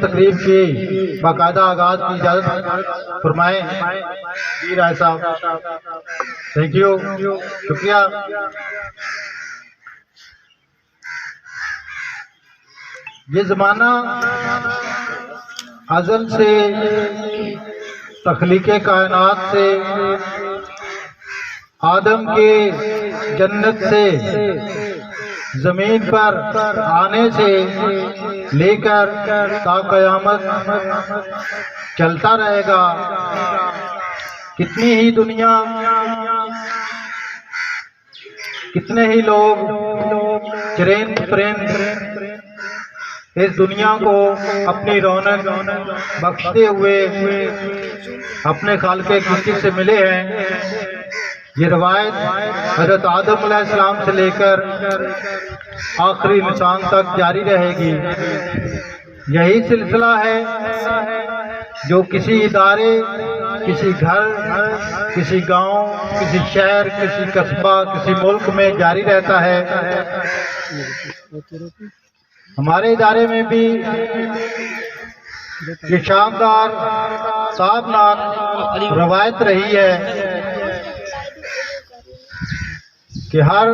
تقریب کی باقاعدہ آغاز کی اجازت فرمائیں جی رائے صاحب. تھینک یو، شکریہ. یہ زمانہ ازل سے تخلیق کائنات سے آدم کے جنت سے زمین پر آنے سے لے کر تا قیامت چلتا رہے گا. کتنی ہی دنیا، کتنے ہی لوگ چرند پرند اس دنیا کو اپنی رونق بخشتے ہوئے اپنے خالق کسی سے ملے ہیں. یہ روایت حضرت آدم علیہ السلام سے لے کر آخری انسان تک جاری رہے گی. یہی سلسلہ ہے جو کسی ادارے، کسی گھر، کسی گاؤں، کسی شہر، کسی قصبہ، کسی ملک میں جاری رہتا ہے. ہمارے ادارے میں بھی یہ شاندار تابناک روایت رہی ہے کہ ہر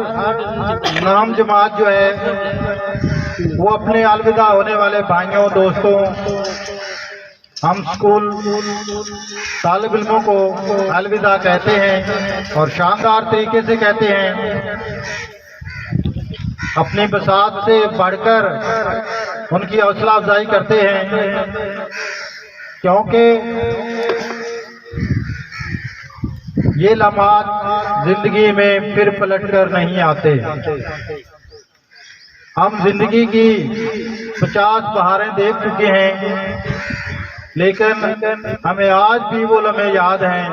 نام جماعت جو ہے وہ اپنے الوداع ہونے والے بھائیوں، دوستوں، ہم اسکول طالب علموں کو الوداع کہتے ہیں اور شاندار طریقے سے کہتے ہیں. اپنی بساط سے بڑھ کر ان کی حوصلہ افزائی کرتے ہیں، کیونکہ یہ لمحات زندگی میں پھر پلٹ کر نہیں آتے. ہم زندگی کی 50 بہاریں دیکھ چکے ہیں، لیکن ہمیں آج بھی وہ لمحے یاد ہیں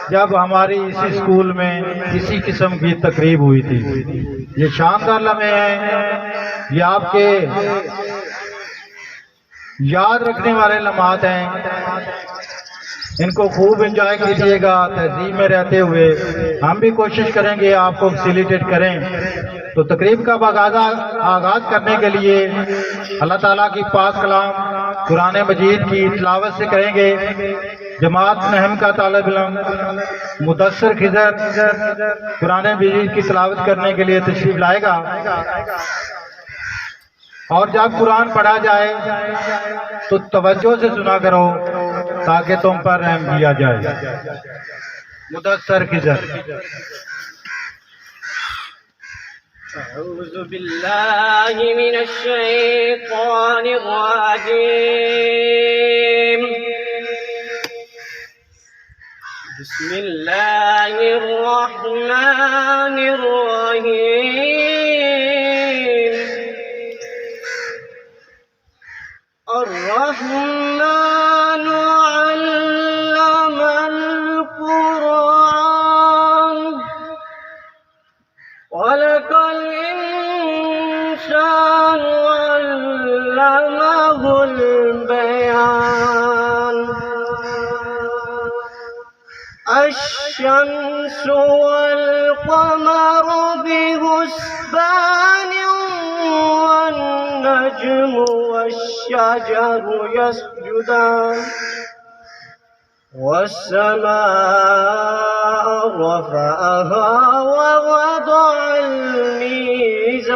جب ہماری اسی اسکول میں اسی قسم کی تقریب ہوئی تھی. یہ شاندار لمحے ہیں، یہ آپ کے یاد رکھنے والے لمحات ہیں. ان کو خوب انجوائے کیجیے گا تہذیب میں رہتے ہوئے. ہم بھی کوشش کریں گے آپ کو فیسیلیٹیٹ کریں. تو تقریب کا آغاز کرنے کے لیے اللہ تعالیٰ کی پاک کلام قرآن مجید کی تلاوت سے کریں گے. جماعت نہم کا طالب علم مدثر خضر قرآن مجید کی تلاوت کرنے کے لیے تشریف لائے گا، اور جب قرآن پڑھا جائے تو توجہ سے سنا کرو تاکہ تم پر رحم کیا جائے. مدثر خضر. اعوذ باللہ من الشیطان الرجیم. بسم اللہ الرحمن الرحیم. الرحمن علم القرآن خلق الإنسان علمه البيان. الشمس والقمر بحسبان والنجم والشجر يسجدان. والسماء رفعها ووضع الميزان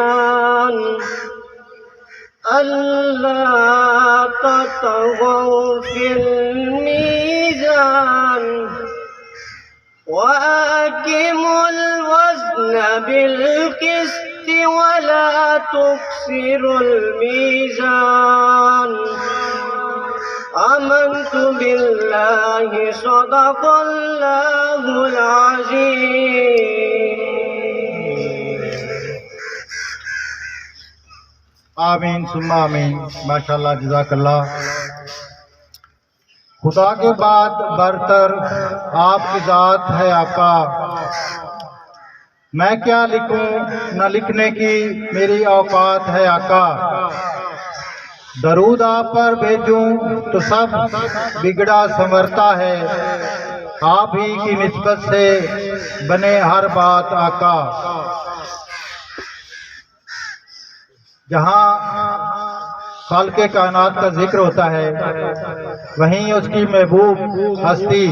ألا تطغوا في الميزان وأقيموا الوزن بالقسط ولا تخسروا الميزان. آمنت بالله صدق الله العظيم. آمین ثم آمین. ماشاءاللہ، جزاک اللہ. خدا کے بعد برتر آپ کی ذات ہے آقا. میں کیا لکھوں، نہ لکھنے کی میری اوقات ہے آقا. درود آپ پر بھیجوں تو سب بگڑا سنورتا ہے. آپ ہی کی نسبت سے بنے ہر بات آقا. جہاں خالق کائنات کا ذکر ہوتا ہے، وہیں اس کی محبوب ہستی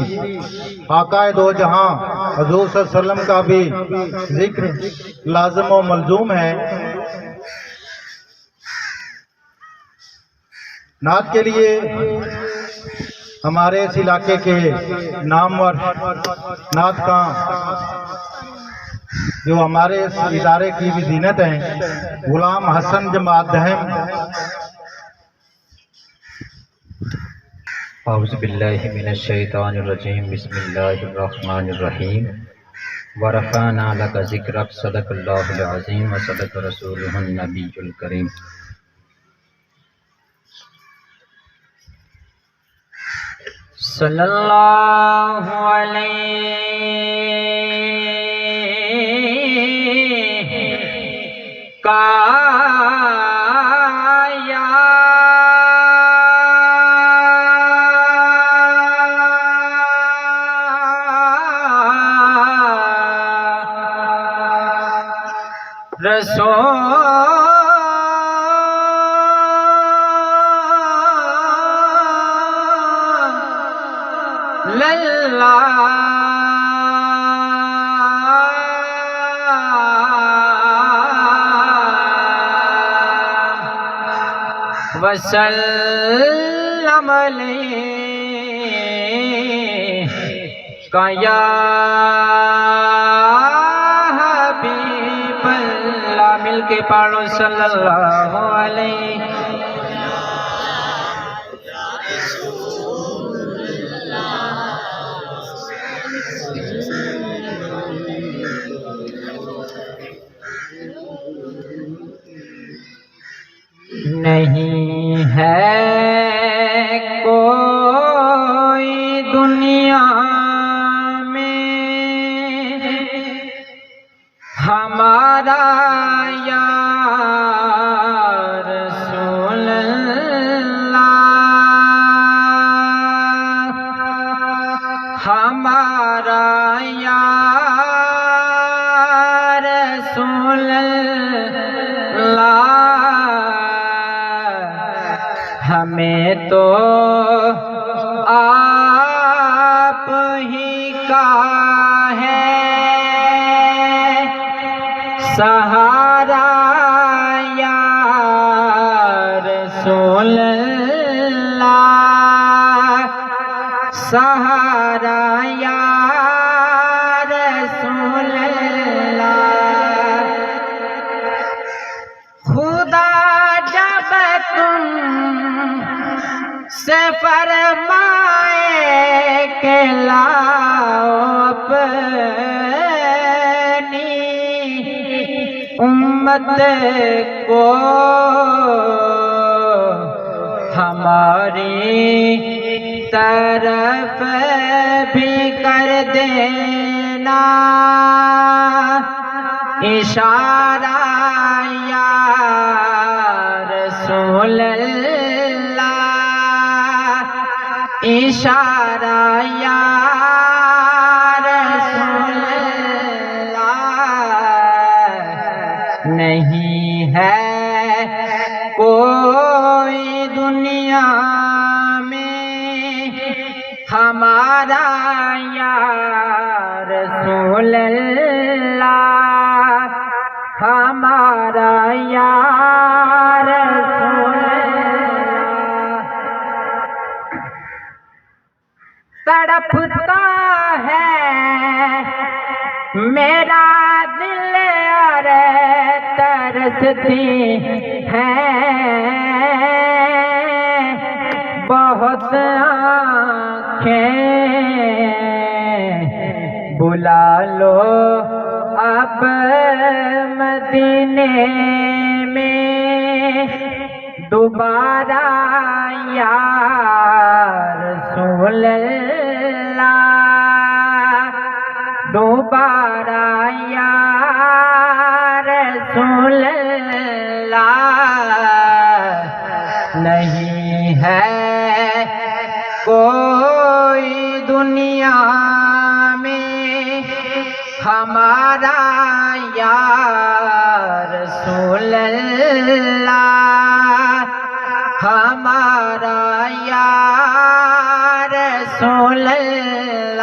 آقا دو جہاں حضور صلی اللہ علیہ وسلم کا بھی ذکر لازم و ملزوم ہے۔ نعت کے لیے ہمارے اس علاقے کے نامور نعت خواں جو ہمارے اس ادارے کی بھی زینت ہیں، غلام حسن جماعت دہم۔ اعوذ باللہ من الشیطان الرجیم، بسم اللہ الرحمن الرحیم۔ ورفعنا لک ذکرک، صدق اللہ العظیم وصدق رسولہ النبی الکریم۔ صلی اللہ علیہ کا رسول اللہ وسلم علیہ کا یا حبیب اللہ، مل کے پڑھو صلی اللہ علیہ۔ نہیں ہے کوئی دنیا میں ہمارا یا رسول اللہ، ہمارا یا رسول اللہ، ہمیں تو آپ ہی کا ہے سہارا یا رسول اللہ، سہارا یا رسول اللہ۔ خدا جب تم سے فرمائے کہ لاؤ اپنی امت کو، ہماری طرف بھی کر دینا اشارہ یا رسول اللہ، اشارہ یا رسول اللہ۔ نہیں ہے کوئی دنیا میں ہمارا یا رسول اللہ، ہمارا یا رسول اللہ۔ تڑپتا ہے میرا دل اور ترستی ہے بہت آنکھیں، بلا لو اب مدینے میں دوبارہ یا رسول اللہ، دوبارہ یا رسول اللہ۔ نہیں ہے کوئی دنیا میں ہمارا یا رسول اللہ، ہمارا یا رسول اللہ،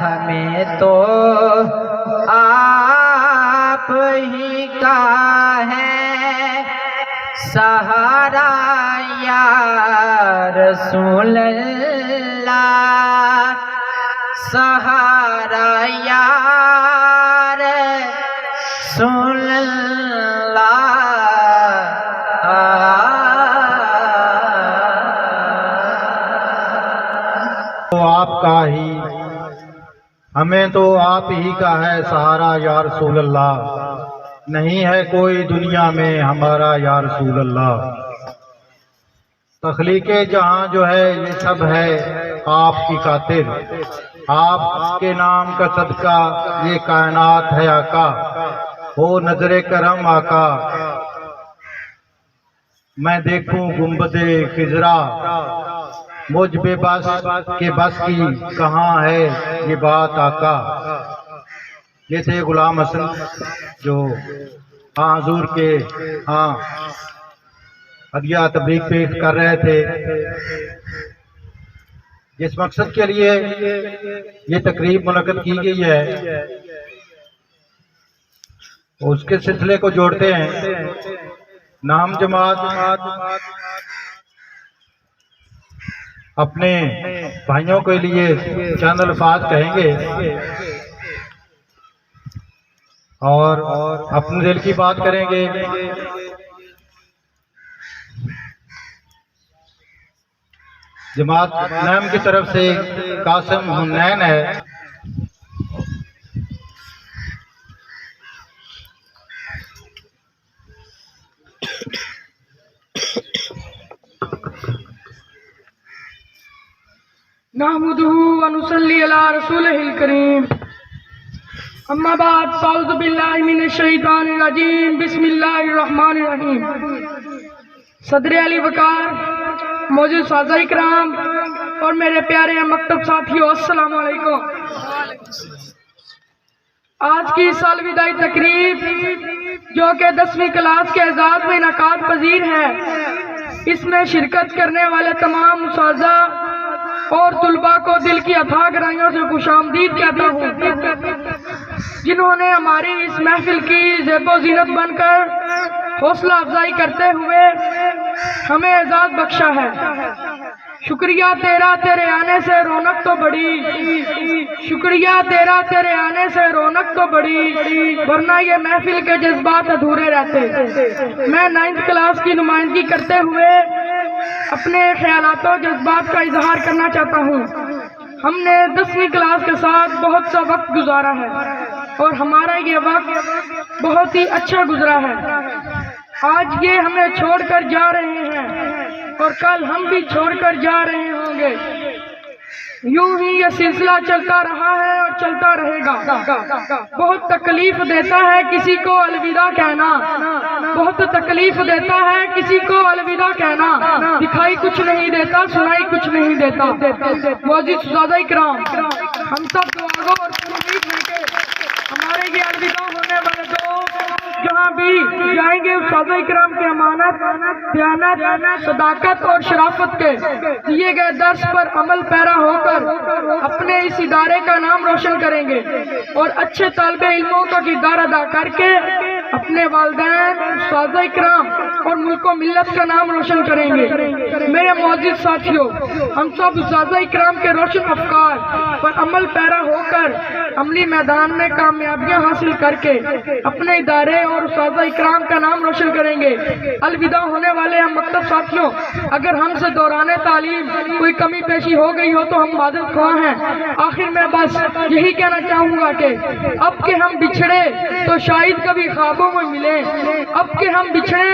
ہمیں تو آپ ہی کا ہے سہارا یا رسول اللہ، سہارا یا رسول تو آپ کا ہی، ہمیں تو آپ ہی کا ہے سہارا یا رسول اللہ، نہیں ہے کوئی دنیا میں ہمارا یا رسول اللہ۔ تخلیق جہاں جو ہے یہ سب ہے آپ کی خاطر، آپ کے نام کا صدقہ یہ کائنات ہے آقا، ہو نظر کرم آقا۔ میں دیکھوں گنبد خضرا، مجھ بے بس کے بس کی کہاں ہے یہ بات آقا۔ یہ تھے غلام حسن جو حضور کے ہدیہ تبلیغ پیش کر رہے تھے۔ جس مقصد کے لیے یہ تقریب منعقد کی گئی ہے اس کے سلسلے کو جوڑتے ہیں۔ نام جماعت اپنے بھائیوں کے لیے چند الفاظ کہیں گے اور اپنے دل کی بات کریں گے۔ جماعت نیم کی طرف سے قاسم حنین ہے۔ نحمده ونصلي على رسوله الكريم، اما بعد، فاعوذ باللہ من الشیطان الرجیم، بسم اللہ الرحمن الرحیم۔ صدر علی وقار، موجود سازہ اکرام اور میرے پیارے مکتب ساتھیوں، السلام علیکم۔ آج کی سالوداعی تقریب جو کہ 10ویں کلاس کے اعزاز میں انعقاد پذیر ہے، اس میں شرکت کرنے والے تمام اساتذہ اور طلباء کو دل کی اتھاہ گہرائیوں سے خوش آمدید کہتا ہوں، جنہوں نے ہماری اس محفل کی زیب و زینت بن کر حوصلہ افزائی کرتے ہوئے ہمیں اعزاز بخشا ہے۔ شکریہ تیرا، تیرے آنے سے رونق تو بڑی، شکریہ تیرا، تیرے آنے سے رونق تو بڑی، ورنہ یہ محفل کے جذبات ادھورے رہتے۔ میں 9th کلاس کی نمائندگی کرتے ہوئے اپنے خیالات و جذبات کا اظہار کرنا چاہتا ہوں۔ ہم نے 10ویں کلاس کے ساتھ بہت سا وقت گزارا ہے اور ہمارا یہ وقت بہت ہی اچھا گزرا ہے۔ آج یہ ہمیں چھوڑ کر جا رہے ہیں اور کل ہم بھی چھوڑ کر جا رہے ہوں گے۔ یوں ہی یہ سلسلہ چلتا رہا ہے اور چلتا رہے گا۔ بہت تکلیف دیتا ہے کسی کو الوداع کہنا، بہت تکلیف دیتا ہے کسی کو الوداع کہنا، دکھائی کچھ نہیں دیتا، سنائی کچھ نہیں دیتا۔ معزز سادہ اکرام، ہم سب دعاگو اور امید ہیں کہ ہمارے یہ الوداع ہونے والے دوست جہاں بھی جائیں گے اساتذہ اکرام کی امانت، دیانت، صداقت اور شرافت کے دیے گئے درس پر عمل پیرا ہو کر اپنے اس ادارے کا نام روشن کریں گے اور اچھے طالب علموں کا کردار ادا کر کے اپنے والدین، اساتذہ اکرام اور ملک و ملت کا نام روشن کریں گے۔ میرے معزز ساتھیوں، ہم سب اساتذہ اکرام کے روشن افکار پر عمل پیرا ہو کر عملی میدان میں کامیابیاں حاصل کر کے اپنے ادارے اور اساتذہ اکرام کا نام روشن کریں گے۔ الوداع ہونے والے ہم مکتب ساتھیوں، اگر ہم سے دوران تعلیم کوئی کمی پیشی ہو گئی ہو تو ہم معذرت خواہ ہیں۔ آخر میں بس یہی کہنا چاہوں گا کہ اب کہ ہم بچھڑے تو شاید کبھی خوابوں میں ملیں، اب کہ ہم بچھڑے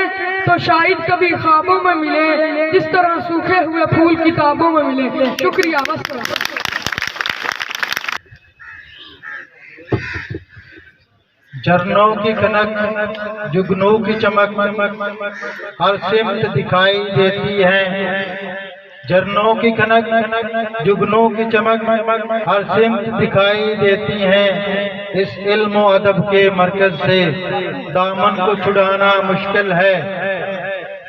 تو شاید کبھی خوابوں میں ملیں، جس طرح سوکھے ہوئے پھول کتابوں میں ملیں۔ شکریہ، والسلام۔ جھرنوں کی کھنک، جگنوں کی چمک ہر سمت دکھائی دیتی ہے۔ جھرنوں کی کھنک، جگنوں کی چمک ہر سمت دکھائی دیتی ہیں۔ اس علم و ادب کے مرکز سے دامن کو چھڑانا مشکل ہے۔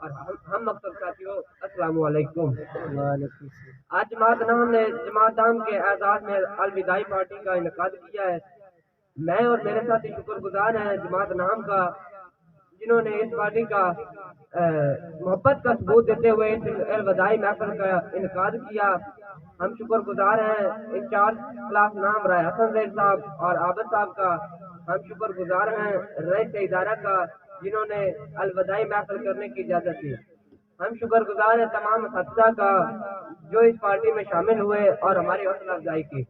اور ہم مقصد ساتھیوں السلام علیکم۔ آج جماعت نام نے جماعت نام کے اعزاز میں الوداعی پارٹی کا انعقاد کیا ہے۔ میں اور میرے ساتھی شکر گزار ہیں جماعت نام کا، جنہوں نے اس پارٹی کا محبت کا ثبوت دیتے ہوئے اس الوداعی محفل کا انعقاد کیا۔ ہم شکر گزار ہیں انچارج کلاس نام رائے حسن زید صاحب اور عابد صاحب کا۔ ہم شکر گزار ہیں رئیس ادارہ کا، جنہوں نے الوداعی محفل کرنے کی اجازت دی۔ ہم شکر گزار ہیں تمام اساتذہ کا جو اس پارٹی میں شامل ہوئے اور ہماری حوصلہ افزائی کی۔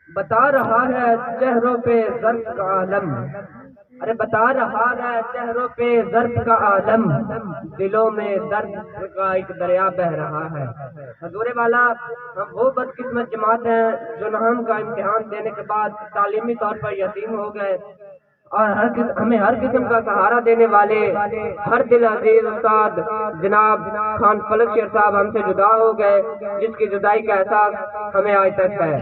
بتا رہا ہے چہروں پہ ضرب کا عالم، ارے بتا رہا ہے چہروں پہ ضرب کا عالم، دلوں میں درد کا ایک دریا بہ رہا ہے۔ حضور والا، ہم وہ بدقسمت جماعت ہیں جو نام کا امتحان دینے کے بعد تعلیمی طور پر یتیم ہو گئے، اور ہمیں ہر قسم کا سہارا دینے والے ہر دل عزیز استاد جناب خان فلک شیر صاحب ہم سے جدا ہو گئے، جس کی جدائی کا احساس ہمیں آج تک ہے۔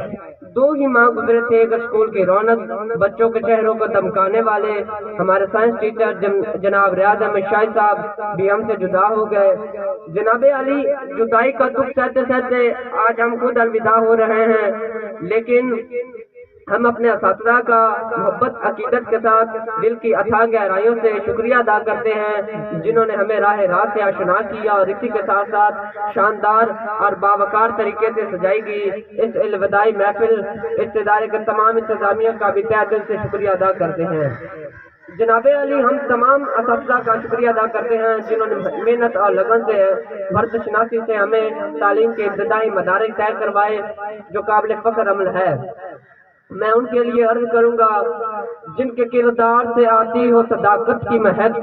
دو ہی ماہ گزرے تھے کہ اسکول کی رونق، بچوں کے چہروں کو دمکانے والے ہمارے سائنس ٹیچر جناب ریاض احمد شاہد صاحب بھی ہم سے جدا ہو گئے۔ جناب علی، جدائی کا دکھ سہتے سہتے آج ہم خود الوداع ہو رہے ہیں، لیکن ہم اپنے اساتذہ کا محبت عقیدت کے ساتھ دل کی اتھاہ گہرائیوں سے شکریہ ادا کرتے ہیں، جنہوں نے ہمیں راہ راست سے آشنا کیا اور اسی کے ساتھ ساتھ شاندار اور باوقار طریقے سے سجائی گئی اس الوداعی محفل اس ادارے کے تمام انتظامیہ کا بھی تہہ دل سے شکریہ ادا کرتے ہیں۔ جناب علی، ہم تمام اساتذہ کا شکریہ ادا کرتے ہیں جنہوں نے محنت اور لگن سے فرد شناسی سے ہمیں تعلیم کے ابتدائی مدارج طے کروائے، جو قابل فخر عمل ہے۔ میں ان کے لیے عرض کروں گا، جن کے کردار سے آتی ہو صداقت کی مہک،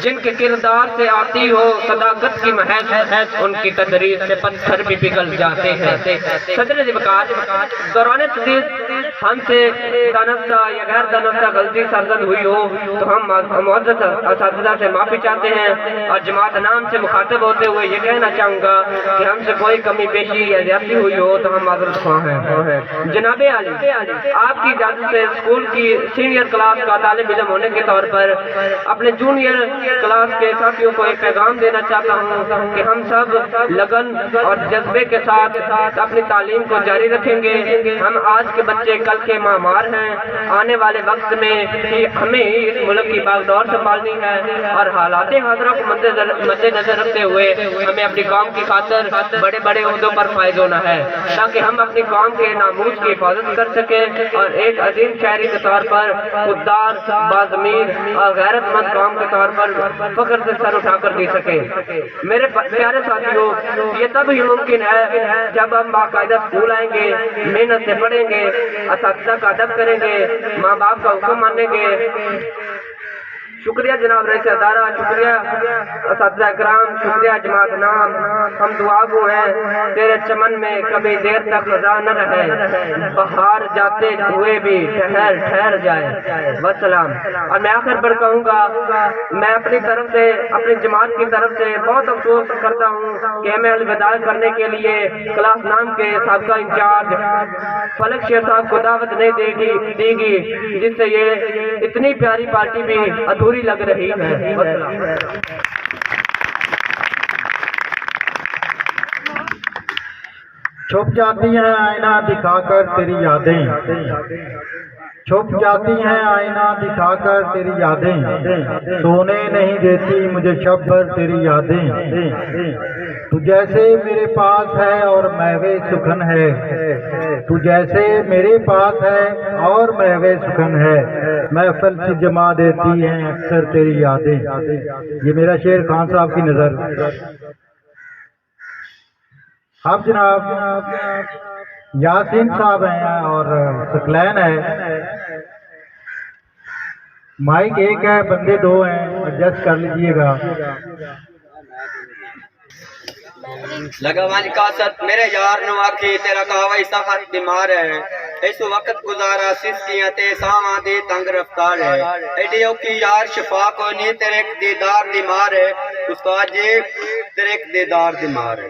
جن کے کردار سے آتی ہو صداقت کی مہک، ان کی تدریس سے پتھر بھی پگھل جاتے ہیں۔ صدر وقار، دوران تدریس ہم سے دانستہ یا غیر دانستہ غلطی سرزد ہوئی ہو تو ہم معزز اساتذہ سے معافی چاہتے ہیں، اور جماعت نام سے مخاطب ہوتے ہوئے یہ کہنا چاہوں گا کہ ہم سے کوئی کمی بیشی یا زیادتی ہوئی ہو تو ہم معذرت خواہ ہیں۔ جناب علی، آپ کی اجازت سے اسکول کی سینئر کلاس کا طالب علم ہونے کے طور پر اپنے جونیئر کلاس کے ساتھیوں کو ایک پیغام دینا چاہتا ہوں کہ ہم سب لگن اور جذبے کے ساتھ اپنی تعلیم کو جاری رکھیں گے۔ ہم آج کے بچے کل کے معمار ہیں، آنے والے وقت میں ہمیں اس ملک کی باغڈور سنبھالنی ہے، اور حالات حاضرہ کو مد نظر رکھتے ہوئے ہمیں اپنی قوم کی خاطر بڑے بڑے عہدوں پر فائز ہونا ہے، تاکہ ہم اپنی قوم کے ناموس کی حفاظت کر سکیں اور ایک عظیم شہری کے طور پر خوددار، باضمیر اور غیرت مند قوم کے طور پر فخر سے سر اٹھا کر دی سکیں۔ میرے پیارے ساتھیوں، یہ تب ہی ممکن ہے جب ہم باقاعدہ اسکول آئیں گے، محنت سے پڑھیں گے، اساتذہ کا ادب کریں گے، ماں باپ کا حکم مانیں گے۔ شکریہ جناب رئیس ادارہ، شکریہ اساتذہ اکرام، شکریہ جماعت نام۔ ہم دعا گو ہیں تیرے چمن میں کبھی دیر تک خزاں نہ رہے، بہار جاتے ہوئے بھی ٹھہر جائے، وسلام۔ اور میں آخر پر کہوں گا، میں اپنی طرف سے، اپنی جماعت کی طرف سے بہت افسوس کرتا ہوں کہ ہمیں الوداع کرنے کے لیے کلاس نام کے سابقہ انچارج فلک شیر صاحب کو دعوت نہیں دی گی، جس سے یہ اتنی پیاری پارٹی بھی ادھوری لگ رہی ہے۔ چھپ جاتی ہیں آئینہ دکھا کر تیری یادیں، چھپ جاتی ہیں آئینہ دکھا کر تیری یادیں، سونے نہیں دیتی مجھے شب بھر تیری یادیں، تو جیسے میرے پاس ہے اور محو سخن ہے، تو جیسے میرے پاس ہے اور محو سخن ہے، محفل سے جما دیتی ہیں اکثر تیری یادیں۔ یہ میرا شعر خان صاحب کی نظر۔ اب جناب یاسین صاحب ہیں اور سکلین ہے، مائک ایک ہے، بندے دو ہیں، ایڈجسٹ کر لیجئے گا۔ لگا والی کاست میرے یار نو آکھی تیرا کہوائی سخت بیمار ہے، اس وقت گزارا سستیاں تے ساواں دی تنگ رفتار ہے، ایڈیو کی یار شفا کو نہیں تیرے ایک دیدار دی مار ہے، استاد جی تیرے ایک دیدار دی مار ہے۔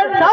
100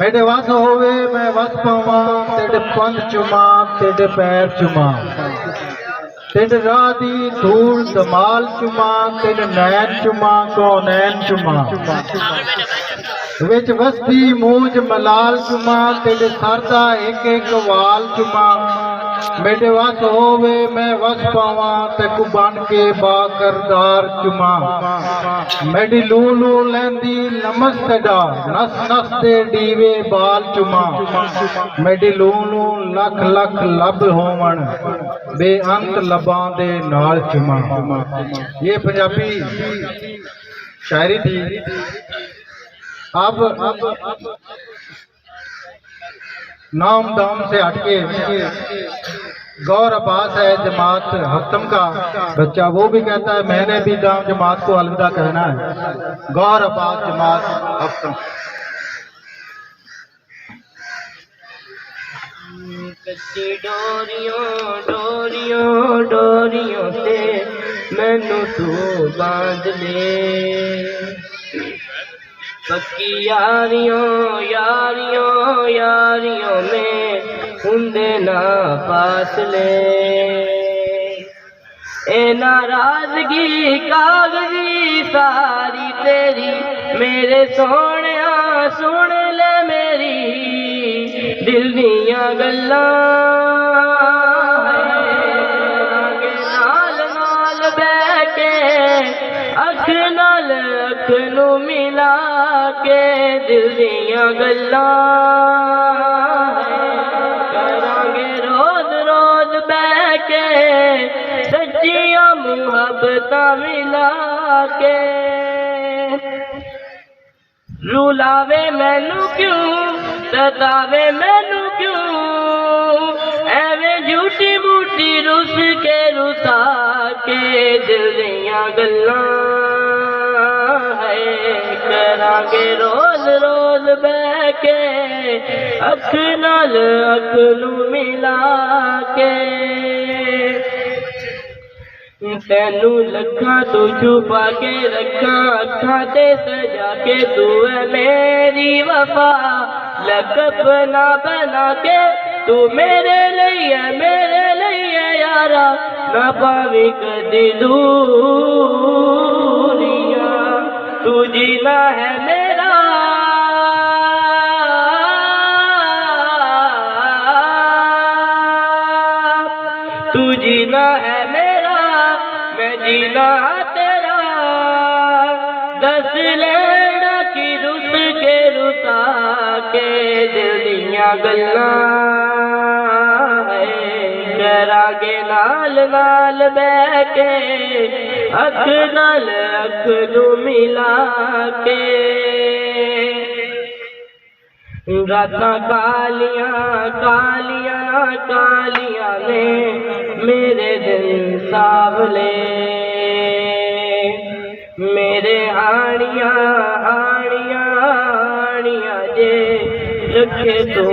میرے وس ہوئے میں وس پاواں تیرے پنج چوماں تیرے پیر چوماں تیرے راہ دی دھول دمال چوماں تیرے نین چوماں کونین چوماں وچ وستی موج ملال چوماں تیرے سر دا ایک ایک وال چوماں میرے وس ہووے میں وس پاواں تے کو بن کے با کردار چوماں میری لولو لیندی لمس تیڈا نس نس دے ڈیوے بال چوماں میری لولو لکھ لکھ لب ہون بے انت لباں دے نال چوماں۔ یہ پنجابی شاعری تھی۔ اب نام دام سے ہٹ کے گور عباس ہے جماعت ہفتم کا بچہ، وہ بھی کہتا ہے میں نے بھی دام جماعت کو الوداع کہنا ہے۔ گور عباس جماعت ہفتم۔ کچی ڈوریوں ڈوریوں ڈوریوں سے مینو تو باندھ لے، پکی یاریوں یاریوں یاریوں میں ہندے نہ فاصلے، اے ناراضگی کاغذی ساری تیری میرے سونیا سن لے میری دل دیاں گلاں نال نال بہ کے اکھ نال اکھ نو ملا کے دل دیاں گلاں کراں گے روز روز بہ کے سچیاں محبتاں ملا کے، رولاوے مینوں کیوں ستاوے مینوں کیوں ایویں جھوٹی بوٹی رس کے رسا کے دل دیاں گلاں ہے کراں گے روز روز بہ کے اکھ نال اکھ نو ملا کے، تینوں لکھاں تو چھپا کے رکھاں اکھاں تے سجا کے تو ہے میری وفا لقب نہ بنا کے تو میرے لیے یارا نہ پاوی کدی دوریاں، تو جینا ہے میرا تو جینا ہے میرا میں جینا تیرا، دس لینا کی رس کے رسا کے دل دیاں گلاں کراں گے نال نال بہ کے اکھ نال اکھ نو ملا کے، راتاں کالیاں کالیاں کالیاں نے میرے دل ساولے، میرے آڑیاں آڑیاں آڑیاں جے رکھے تو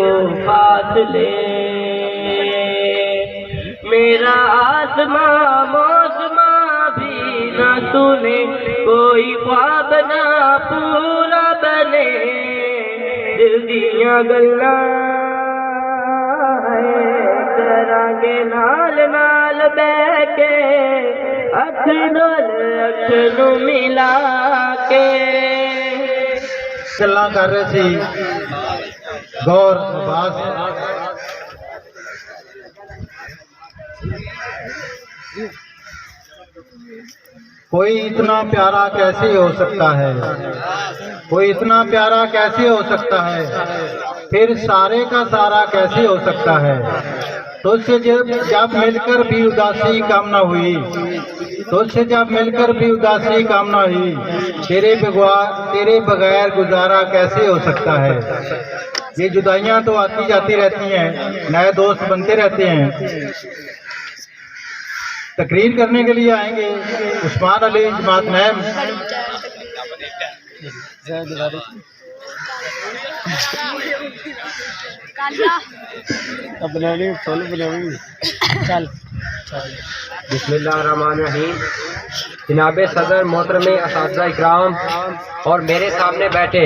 فاصلے، میرا آسماں موسماں بھی نہ سنے کوئی خواب نہ پورا بنے، دل دیاں گلاں کراں گے نال نال بہ کے اکھ نال اکھ نو ملا کے۔ گلاں کر رہے سی گور عباس۔ کوئی اتنا پیارا کیسے ہو سکتا ہے، کوئی اتنا پیارا کیسے ہو سکتا ہے، پھر سارے کا سارا کیسے ہو سکتا ہے، تو اس سے جب مل کر بھی اداسی کم نہ ہوئی، تو اس سے جب مل کر بھی اداسی کم نہ ہوئی، تیرے بغیر گزارا کیسے ہو سکتا ہے۔ یہ جدائیاں تو آتی جاتی رہتی ہیں، نئے دوست بنتے رہتے ہیں۔ تقریر کرنے کے لیے آئیں گے عثمان علی جماعت نیم۔ بسم اللہ الرحمن الرحیم۔ جناب صدر، محترم اساتذہ اکرام اور میرے سامنے بیٹھے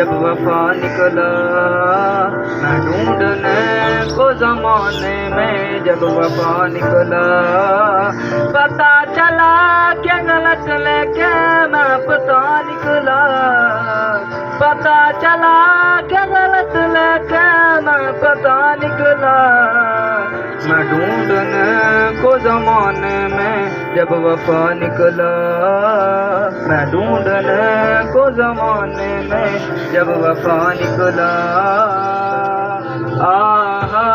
جب وفا نکلا میں ڈھونڈنے کو زمانے میں جب وفا نکلا پتا چلا کہ غلط لے کے میں پتا نکلا پتا چلا کہ غلط لے کے میں پتا نکلا میں ڈھونڈنے کو زمانے میں جب وفا نکلا میں ڈھونڈنے کو زمانے میں جب وفا نکلا آہا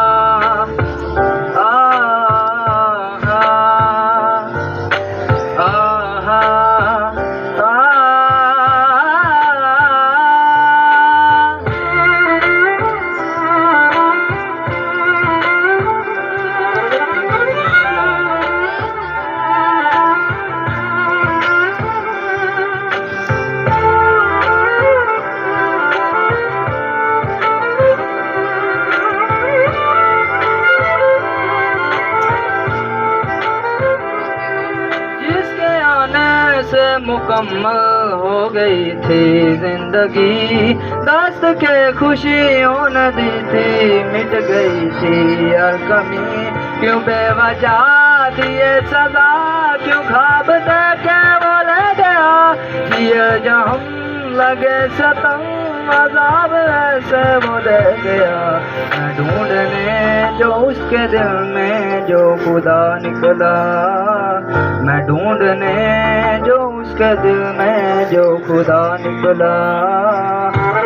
مکمل ہو گئی تھی زندگی دست کے خوشیوں نہ دی تھی مٹ گئی تھی ہر کمی کیوں بے وجہ دیے سزا کیوں خواب دے کے وہ لے گیا دیے جہم لگے ستم عذاب ایسے وہ لے گیا میں ڈھونڈنے جو اس کے دل میں جو خدا نکلا میں ڈھونڈنے جو اس کے دل میں جو خدا نکلا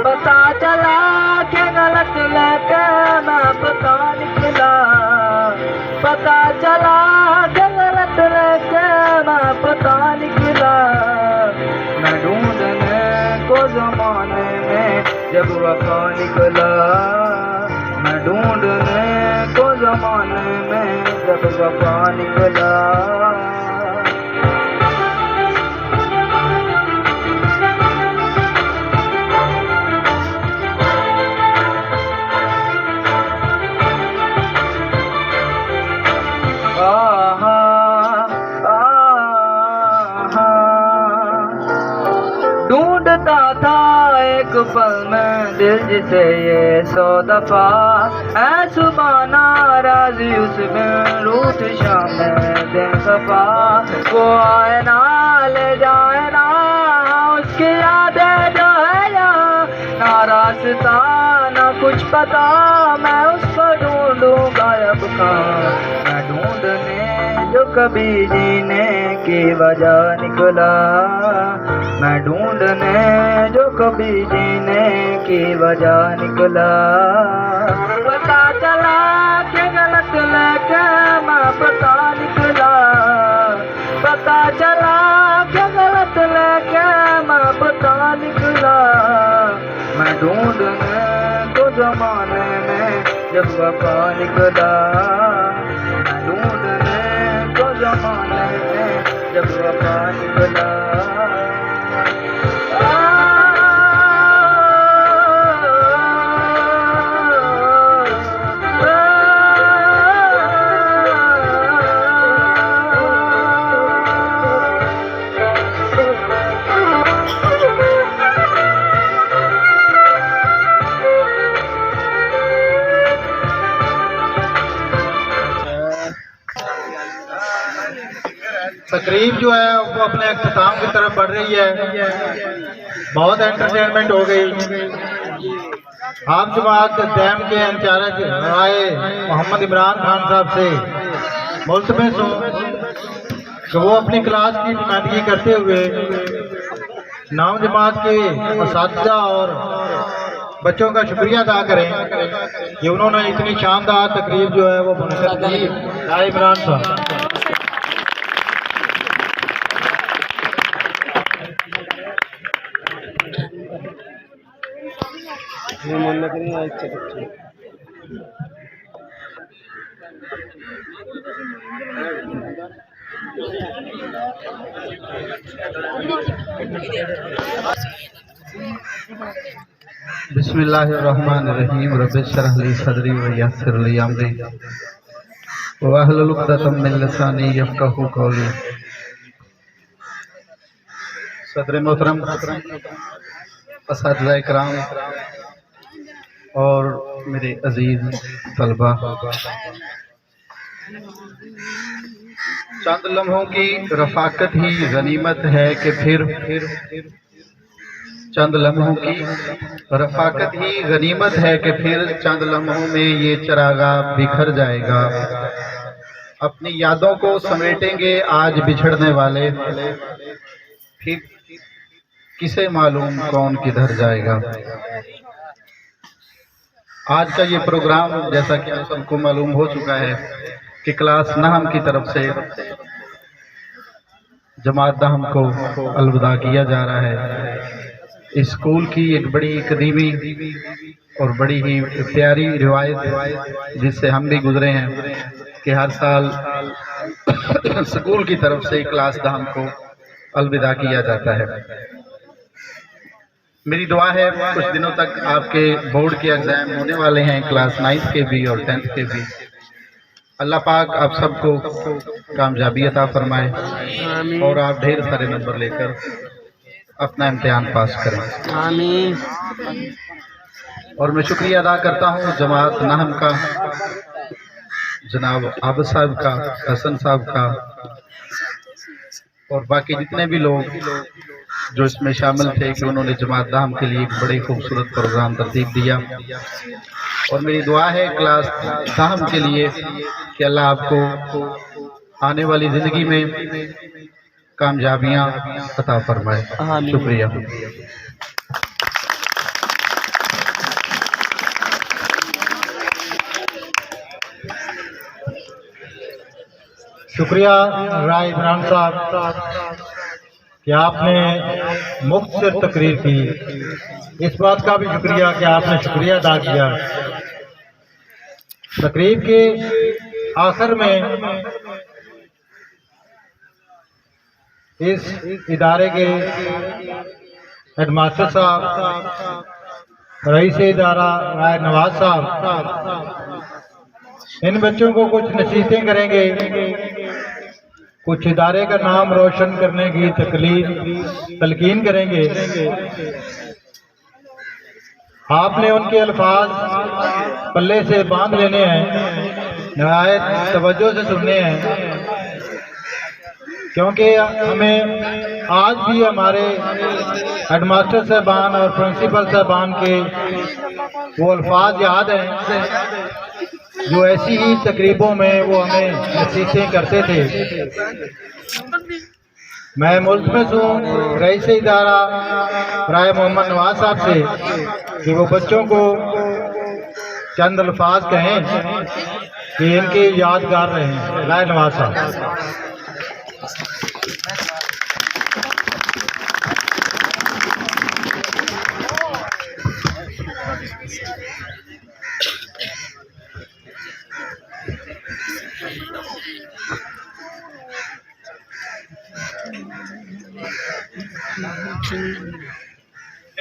پتا چلا کہ غلط لے کے میں پتا نکلا پتا چلا کہ غلط لے کے میں پتا نکلا میں ڈھونڈنے کو زمانے میں جب وفا نکلا میں ڈھونڈنے کو زمانے میں جب وفا نکلا ڈھونڈتا تھا ایک پل میں دل جسے یہ 100 دفعہ اے صبح ناراضی اس میں روٹ شام میں دن صفا وہ آئے نہ لے جائے نہ اس کی یادیں جو ہے یہاں نہ راستہ نہ کچھ پتا میں اس کو ڈھونڈوں غائب کہاں میں ڈھونڈنے جو کبھی جینے کی وجہ نکلا میں ڈھونڈنے جو کبھی جینے کی وجہ نکلا پتا چلا کہ غلط لے کے میں پتا نکلا پتا چلا کہ غلط لے کے میں پتا نکلا میں ڈھونڈنے کو زمانے میں جب وفا نکلا میں ڈھونڈنے کو زمانے میں جب وفا نکلا تقریب جو ہے وہ اپنے اختتام کی طرف بڑھ رہی ہے بہت انٹرٹینمنٹ ہو گئی آپ جماعت دیم کے انچارج رائے محمد عمران خان صاحب سے ملتمس ہوں کہ وہ اپنی کلاس کی نمائندگی کرتے ہوئے نام جماعت کے اساتذہ اور بچوں کا شکریہ ادا کریں کہ انہوں نے اتنی شاندار تقریب جو ہے وہ منعقد کی رائے عمران صاحب بسم اللہ الرحمن الرحیم رب اشرح لی صدری ویسر لی امری واحلل عقدۃ من لسانی یفقہوا قولی صدر محترم اساتذہ کرام اور میرے عزیز طلبہ، چند لمحوں کی رفاقت ہی غنیمت ہے کہ پھر چند لمحوں کی رفاقت ہی غنیمت ہے کہ پھر چند لمحوں میں یہ چراغاں بکھر جائے گا۔ اپنی یادوں کو سمیٹیں گے آج بچھڑنے والے، پھر کسے معلوم کون کدھر جائے گا۔ آج کا یہ پروگرام جیسا کہ آپ سب کو معلوم ہو چکا ہے کہ کلاس نہم کی طرف سے جماعت نہم کو الوداع کیا جا رہا ہے۔ اسکول کی ایک بڑی قدیمی اور بڑی ہی پیاری روایت جس سے ہم بھی گزرے ہیں کہ ہر سال اسکول کی طرف سے کلاس نہم کو الوداع کیا جاتا ہے۔ میری دعا ہے کچھ دنوں تک آپ کے بورڈ کے ایگزام ہونے والے ہیں، کلاس 9 کے بھی اور 10 کے بھی۔ اللہ پاک آپ سب کو کامیابی عطا فرمائے اور آپ ڈھیر سارے نمبر لے کر اپنا امتحان پاس کریں۔ آمین۔ اور میں شکریہ ادا کرتا ہوں جماعت نہم کا، جناب عابد صاحب کا، حسن صاحب کا اور باقی جتنے بھی لوگ جو اس میں شامل تھے کہ انہوں نے جماعت نہم کے لیے ایک بڑی خوبصورت پروگرام ترتیب دیا۔ اور میری دعا ہے کلاس نہم کے لیے کہ اللہ آپ کو آنے والی زندگی میں کامیابیاں عطا فرمائے۔ شکریہ۔ شکریہ رائے عمران صاحب کہ آپ نے مختصر تقریر کی۔ اس بات کا بھی شکریہ کہ آپ نے شکریہ ادا کیا۔ تقریر کے آخر میں اس ادارے کے ہیڈ ماسٹر صاحب، رئیس ادارہ رائے نواز صاحب ان بچوں کو کچھ نصیحتیں کریں گے، کچھ ادارے کا نام روشن کرنے کی تلقین کریں گے۔ آپ نے ان کے الفاظ پلے سے باندھ لینے ہیں، نہایت توجہ سے سننے ہیں، کیونکہ ہمیں آج بھی ہمارے ہیڈ ماسٹر صاحبان اور پرنسپل صاحبان کے وہ الفاظ یاد ہیں جو ایسی ہی تقریبوں میں وہ ہمیں نصیحتیں کرتے تھے۔ میں ملتمس ہوں رئیس ادارہ رائے محمد نواز صاحب سے کہ وہ بچوں کو چند الفاظ کہیں کہ ان کے یادگار رہیں۔ رائے نواز صاحب۔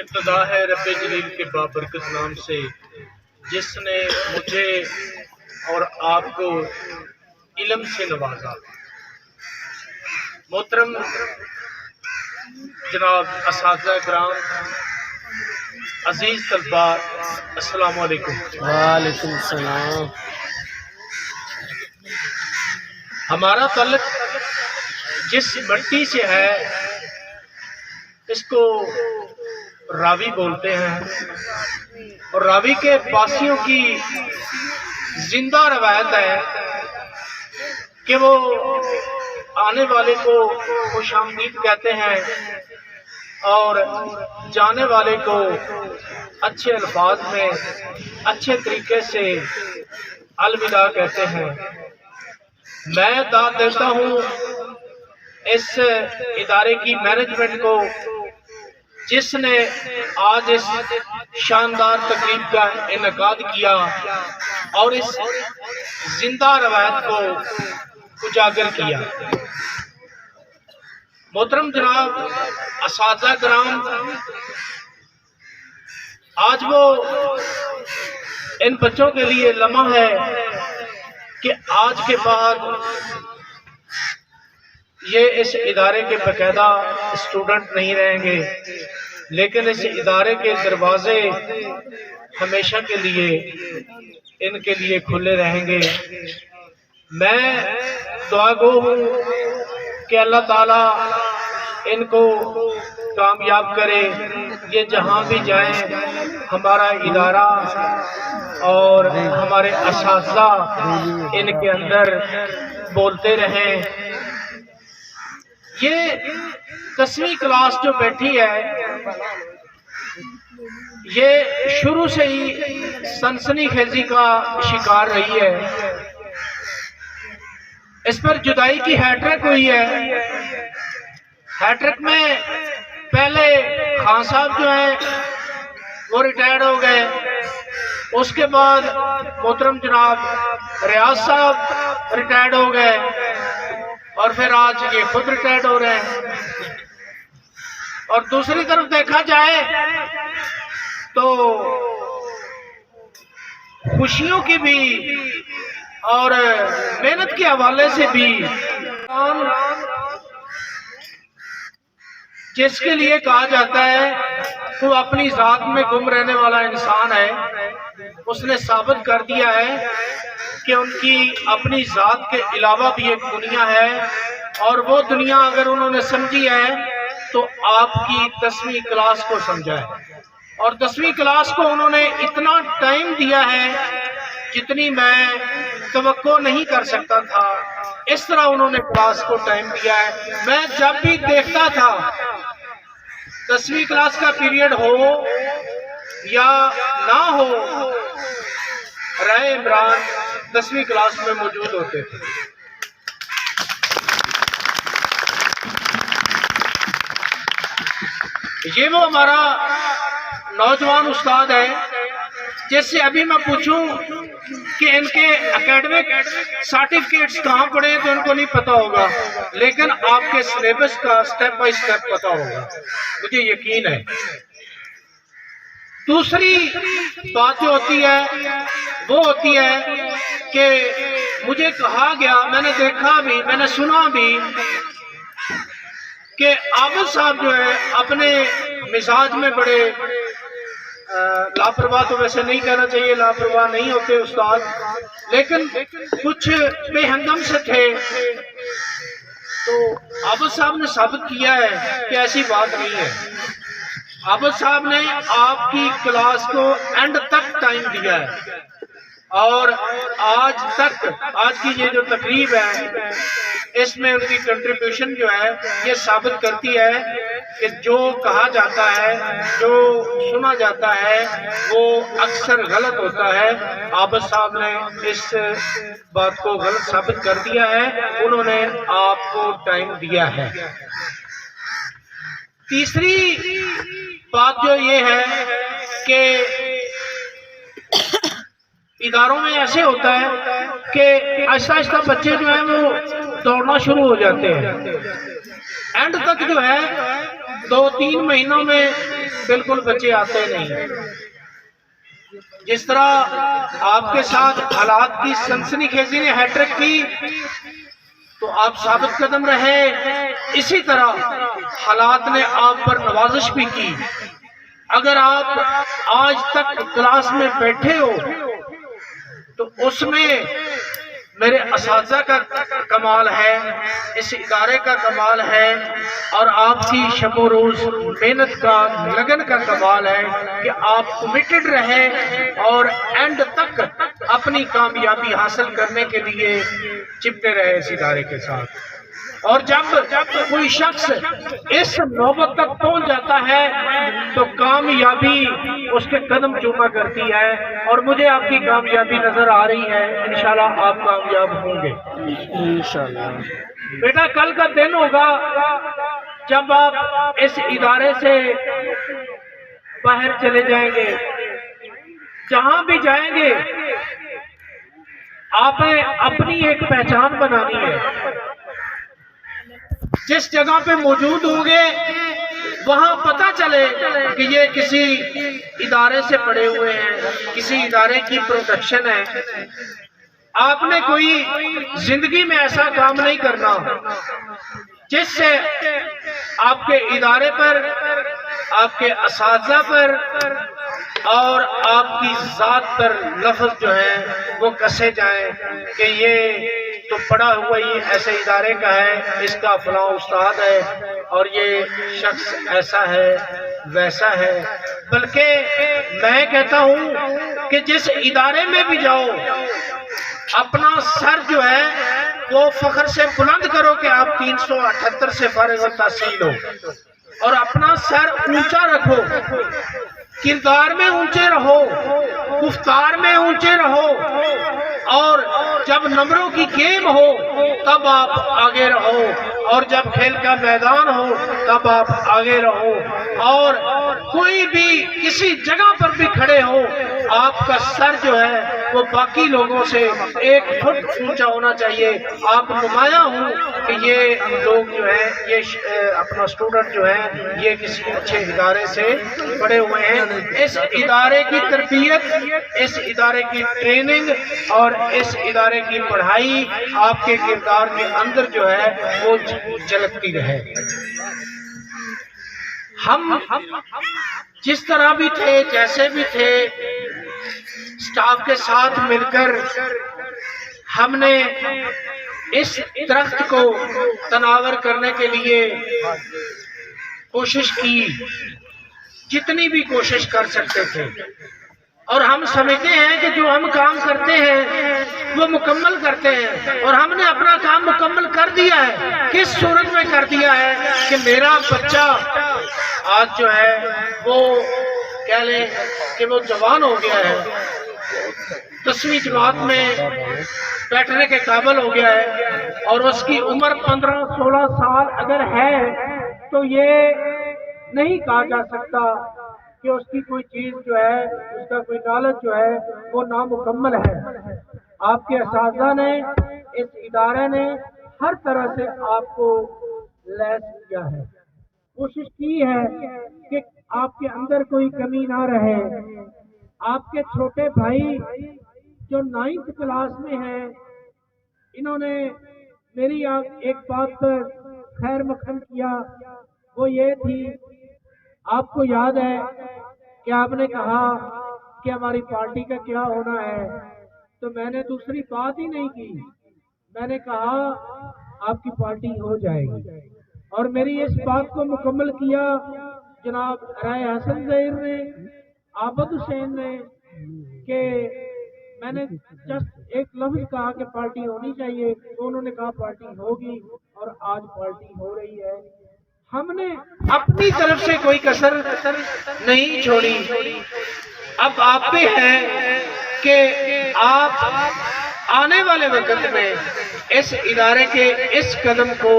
ابتدا ہے رب جلیل کے بابرکت نام سے جس نے مجھے اور آپ کو علم سے نوازا۔ محترم جناب اساتذہ کرام، عزیز طلباء، السلام علیکم۔ وعلیکم السلام۔ ہمارا تعلق جس مٹی سے ہے اس کو راوی بولتے ہیں، اور راوی کے پاسیوں کی زندہ روایت ہے کہ وہ آنے والے کو خوش آمدید کہتے ہیں اور جانے والے کو اچھے الفاظ میں اچھے طریقے سے الوداع کہتے ہیں۔ میں داد دیتا ہوں اس ادارے کی مینجمنٹ کو جس نے آج اس شاندار تقریب کا انعقاد کیا اور اس زندہ روایت کو اجاگر کیا۔ محترم جناب اساتذہ کرام، آج وہ ان بچوں کے لیے لمحہ ہے کہ آج کے بعد یہ اس ادارے کے باقاعدہ اسٹوڈنٹ نہیں رہیں گے، لیکن اس ادارے کے دروازے ہمیشہ کے لیے ان کے لیے کھلے رہیں گے۔ میں دعا گو ہوں کہ اللہ تعالیٰ ان کو کامیاب کرے، یہ جہاں بھی جائیں ہمارا ادارہ اور ہمارے اساتذہ ان کے اندر بولتے رہیں۔ یہ 10ویں کلاس جو بیٹھی ہے یہ شروع سے ہی سنسنی خیزی کا شکار رہی ہے۔ اس پر جدائی کی ہیٹرک ہوئی ہے۔ ہیٹرک میں پہلے خان صاحب جو ہیں وہ ریٹائرڈ ہو گئے، اس کے بعد محترم جناب ریاض صاحب ریٹائرڈ ہو گئے، اور پھر آج یہ خود ریٹائرڈ ہو رہے ہیں۔ اور دوسری طرف دیکھا جائے تو خوشیوں کی بھی اور محنت کے حوالے سے بھی جس کے لیے کہا جاتا ہے وہ اپنی ذات میں گم رہنے والا انسان ہے، اس نے ثابت کر دیا ہے کہ ان کی اپنی ذات کے علاوہ بھی ایک دنیا ہے، اور وہ دنیا اگر انہوں نے سمجھی ہے تو آپ کی 10ویں کلاس کو سمجھا ہے، اور 10ویں کلاس کو انہوں نے اتنا ٹائم دیا ہے جتنی میں توقع نہیں کر سکتا تھا، اس طرح انہوں نے کلاس کو ٹائم دیا ہے۔ میں جب بھی دیکھتا تھا 10ویں کلاس کا پیریڈ ہو یا نہ ہو، رائے عمران 10ویں کلاس میں موجود ہوتے تھے۔ یہ وہ ہمارا نوجوان استاد ہے جس سے ابھی میں پوچھوں کہ ان کے اکیڈمک سرٹیفکیٹس کہاں پڑے تو ان کو نہیں پتا ہوگا، لیکن آپ کے سلیبس کا سٹیپ بائی سٹیپ پتا ہوگا، مجھے یقین ہے۔ دوسری بات جو ہوتی ہے وہ ہوتی ہے کہ مجھے کہا گیا، میں نے دیکھا بھی، میں نے سنا بھی کہ عابد صاحب جو ہے اپنے مزاج میں بڑے لاپرواہ، تو ویسے نہیں کہنا چاہیے، لاپرواہ نہیں ہوتے استاد، لیکن کچھ بے ہنگم سے تھے، تو عابد صاحب نے ثابت کیا ہے کہ ایسی بات نہیں ہے۔ عابد صاحب نے آپ کی کلاس کو اینڈ تک ٹائم دیا ہے، اور آج تک، آج کی یہ جو تقریب ہے اس میں ان کی کنٹریبیوشن جو ہے یہ ثابت کرتی ہے کہ جو کہا جاتا ہے، جو سنا جاتا ہے وہ اکثر غلط ہوتا ہے۔ عابد صاحب نے اس بات کو غلط ثابت کر دیا ہے، انہوں نے آپ کو ٹائم دیا ہے۔ تیسری بات جو یہ ہے کہ اداروں میں ایسے ہوتا ہے کہ آہستہ آہستہ بچے جو ہیں وہ دوڑنا شروع ہو جاتے ہیں، اینڈ تک جو ہے 2-3 مہینوں میں بالکل بچے آتے نہیں۔ جس طرح آپ کے ساتھ حالات کی سنسنی خیزی نے ہیٹرک کی تو آپ ثابت قدم رہے، اسی طرح حالات نے آپ پر نوازش بھی کی۔ اگر آپ آج تک کلاس میں بیٹھے ہو تو اس میں میرے اساتذہ کا کمال ہے، اس ادارے کا کمال ہے، اور آپ کی شب و روز محنت کا، لگن کا کمال ہے کہ آپ کمیٹڈ رہے اور اینڈ تک اپنی کامیابی حاصل کرنے کے لیے چپٹے رہے اس ادارے کے ساتھ۔ اور جب کوئی شخص اس نوبت تک پہنچ جاتا ہے تو کامیابی اس کے قدم چوما کرتی ہے، اور مجھے آپ کی کامیابی نظر آ رہی ہے، انشاءاللہ آپ کامیاب ہوں گے انشاءاللہ۔ بیٹا کل کا دن ہوگا جب آپ اس ادارے سے باہر چلے جائیں گے، جہاں بھی جائیں گے آپ نے اپنی ایک پہچان بنانی ہے۔ جس جگہ پہ موجود ہوں گے وہاں پتہ چلے کہ یہ کسی ادارے سے پڑے ہوئے ہیں، کسی ادارے کی پروٹیکشن ہے۔ آپ نے کوئی زندگی میں ایسا کام نہیں کرنا جس سے آپ کے ادارے پر آپ کے اساتذہ پر اور آپ کی ذات پر لفظ جو ہیں وہ کسے جائیں کہ یہ تو پڑھا ہوا ہی ایسے ادارے کا ہے، اس کا فلاں استاد ہے اور یہ شخص ایسا ہے ویسا ہے، بلکہ میں کہتا ہوں کہ جس ادارے میں بھی جاؤ اپنا سر جو ہے وہ فخر سے بلند کرو کہ آپ 378 سے فارغ التحصیل ہو، اور اپنا سر اونچا رکھو، کردار میں اونچے رہو، گفتار میں اونچے رہو، اور جب نمبروں کی گیم ہو تب آپ آگے رہو، اور جب کھیل کا میدان ہو تب آپ آگے رہو، اور کوئی بھی کسی جگہ پر بھی کھڑے ہو آپ کا سر جو ہے وہ باقی لوگوں سے 1 فٹ اونچا ہونا چاہیے، آپ نمایاں ہوں کہ یہ لوگ جو ہیں یہ اپنا اسٹوڈنٹ جو ہے یہ کسی اچھے ادارے سے پڑھے ہوئے ہیں۔ اس ادارے کی تربیت، اس ادارے کی ٹریننگ اور اس ادارے کی پڑھائی آپ کے کردار کے اندر جو ہے وہ جھلکتی رہے۔ ہم جس طرح بھی تھے، جیسے بھی تھے، سٹاف کے ساتھ مل کر ہم نے اس درخت کو تناور کرنے کے لیے کوشش کی، جتنی بھی کوشش کر سکتے تھے، اور ہم سمجھتے ہیں کہ جو ہم کام کرتے ہیں وہ مکمل کرتے ہیں، اور ہم نے اپنا کام مکمل کر دیا ہے۔ کس صورت میں کر دیا ہے کہ میرا بچہ آج جو ہے وہ کہہ لیں کہ وہ جوان ہو گیا ہے، 10ویں جماعت میں بیٹھنے کے قابل ہو گیا ہے، اور اس کی عمر 15-16 سال اگر ہے تو یہ نہیں کہا جا سکتا کہ اس کی کوئی چیز جو ہے، اس کا کوئی نالج جو ہے وہ نامکمل ہے۔ آپ کے اساتذہ نے، اس ادارے نے ہر طرح سے آپ کو لیس کیا ہے، کوشش کی ہے کہ آپ کے اندر کوئی کمی نہ رہے۔ آپ کے چھوٹے بھائی جو 9th کلاس میں ہیں، انہوں نے میری ایک بات پر خیر مقدم کیا، وہ یہ تھی، آپ کو یاد ہے کہ آپ نے کہا کہ ہماری پارٹی کا کیا ہونا ہے، تو میں نے دوسری بات ہی نہیں کی، میں نے کہا آپ کی پارٹی ہو جائے گی، اور میری اس بات کو مکمل کیا جناب رائے حسن ظہیر نے، عابد حسین نے، کہ میں نے جسٹ ایک لفظ کہا کہ پارٹی ہونی چاہیے، تو انہوں نے کہا پارٹی ہوگی، اور آج پارٹی ہو رہی ہے۔ ہم نے اپنی طرف سے کوئی کسر نہیں چھوڑی۔ اب آپ پہ ہے کہ آپ آنے والے وقت میں اس ادارے کے اس قدم کو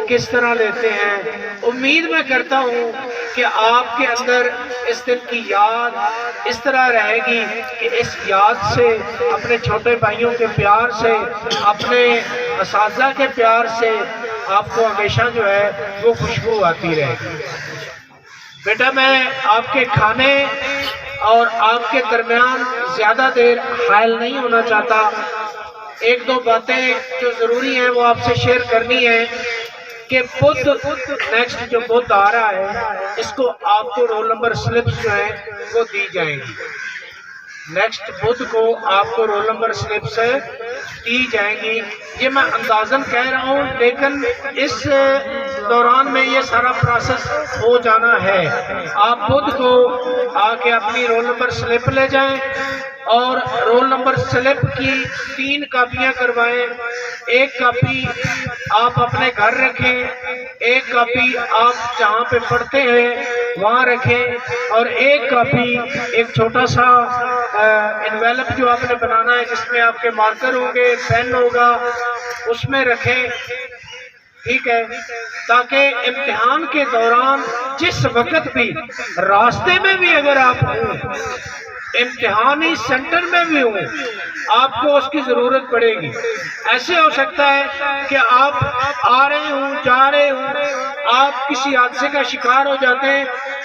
کس طرح لیتے ہیں۔ امید میں کرتا ہوں کہ آپ کے اندر اس دن کی یاد اس طرح رہے گی کہ اس یاد سے، اپنے چھوٹے بھائیوں کے پیار سے، اپنے اساتذہ کے پیار سے آپ کو ہمیشہ جو ہے وہ خوشبو آتی رہے گی۔ بیٹا میں آپ کے کھانے اور آپ کے درمیان زیادہ دیر حائل نہیں ہونا چاہتا، 1-2 باتیں جو ضروری ہیں وہ آپ سے شیئر کرنی ہے کہ بدھ نیکسٹ جو بدھ آ رہا ہے اس کو آپ کو رول نمبر سلپس جو ہیں وہ دی جائیں گی۔ نیکسٹ بدھ کو آپ کو رول نمبر سلپس دی جائیں گی، یہ میں اندازاً کہہ رہا ہوں، لیکن اس دوران میں یہ سارا پروسیس ہو جانا ہے۔ آپ بدھ کو آ کے اپنی رول نمبر سلپ لے جائیں، اور رول نمبر سلپ کی 3 کاپیاں کروائیں، 1 کاپی آپ اپنے گھر رکھیں، 1 کاپی آپ جہاں پہ پڑھتے ہیں وہاں رکھیں، اور 1 کاپی ایک چھوٹا سا انویلپ جو آپ نے بنانا ہے جس میں آپ کے مارکر ہوں گے، پین ہوگا، اس میں رکھیں، ٹھیک ہے، تاکہ امتحان کے دوران جس وقت بھی راستے میں بھی اگر آپ ہوں، امتحانی سینٹر میں بھی ہوں، آپ کو اس کی ضرورت پڑے گی۔ ایسے ہو سکتا ہے کہ آپ آ رہے ہوں، جا رہے ہوں، آپ کسی حادثے کا شکار ہو جاتے ہیں